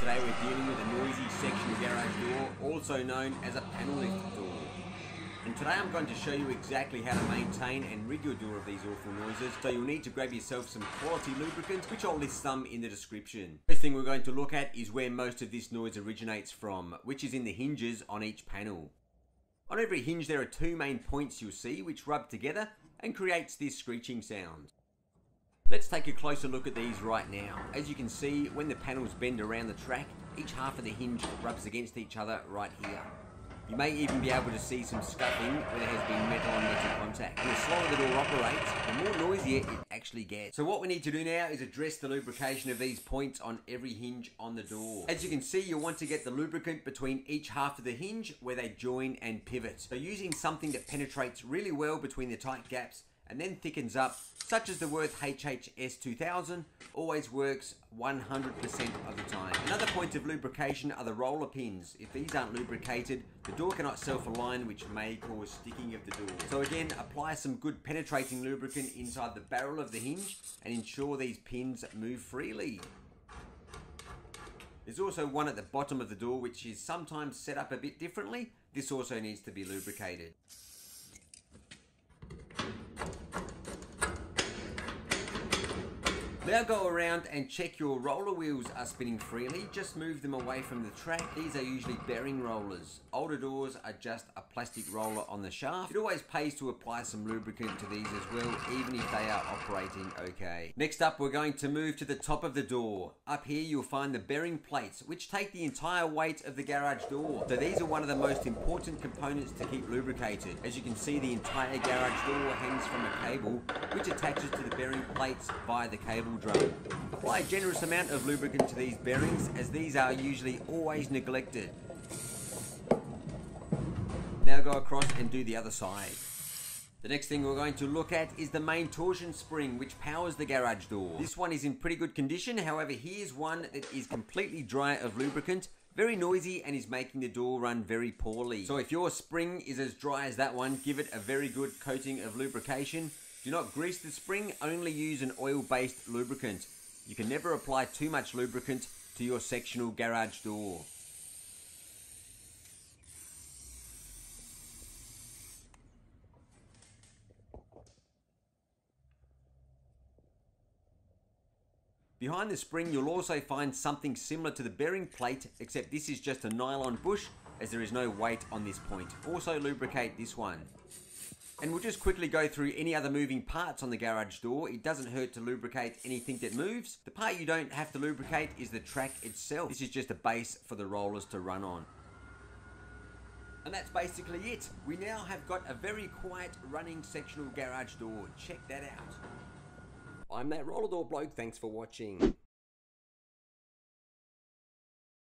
Today we're dealing with a noisy sectional garage door, also known as a panel lift door. And today I'm going to show you exactly how to maintain and rid your door of these awful noises, so you'll need to grab yourself some quality lubricants, which I'll list some in the description. First thing we're going to look at is where most of this noise originates from, which is in the hinges on each panel. On every hinge there are two main points you'll see which rub together and creates this screeching sound. Let's take a closer look at these right now. As you can see, when the panels bend around the track, each half of the hinge rubs against each other right here. You may even be able to see some scuffing where there has been metal on metal contact. And the slower the door operates, the more noisier it actually gets. So what we need to do now is address the lubrication of these points on every hinge on the door. As you can see, you'll want to get the lubricant between each half of the hinge where they join and pivot. So using something that penetrates really well between the tight gaps and then thickens up, such as the Worth HHS 2000, always works 100% of the time. Another point of lubrication are the roller pins. If these aren't lubricated, the door cannot self-align, which may cause sticking of the door. So again, apply some good penetrating lubricant inside the barrel of the hinge and ensure these pins move freely. There's also one at the bottom of the door which is sometimes set up a bit differently. This also needs to be lubricated. Now go around and check your roller wheels are spinning freely. Just move them away from the track. These are usually bearing rollers. Older doors are just a plastic roller on the shaft. It always pays to apply some lubricant to these as well, even if they are operating okay. Next up, we're going to move to the top of the door. Up here you'll find the bearing plates, which take the entire weight of the garage door. So these are one of the most important components to keep lubricated. As you can see, the entire garage door hangs from a cable, which attaches to the bearing plates via the cable drum. Apply a generous amount of lubricant to these bearings, as these are usually always neglected. Now go across and do the other side. The next thing we're going to look at is the main torsion spring which powers the garage door. This one is in pretty good condition, however here's one that is completely dry of lubricant, very noisy, and is making the door run very poorly. So if your spring is as dry as that one, give it a very good coating of lubrication. Do not grease the spring, only use an oil-based lubricant. You can never apply too much lubricant to your sectional garage door. Behind the spring you'll also find something similar to the bearing plate, except this is just a nylon bush, as there is no weight on this point. Also lubricate this one. And we'll just quickly go through any other moving parts on the garage door. It doesn't hurt to lubricate anything that moves. The part you don't have to lubricate is the track itself. This is just a base for the rollers to run on. And that's basically it. We now have got a very quiet running sectional garage door. Check that out. I'm that roller door bloke. Thanks for watching.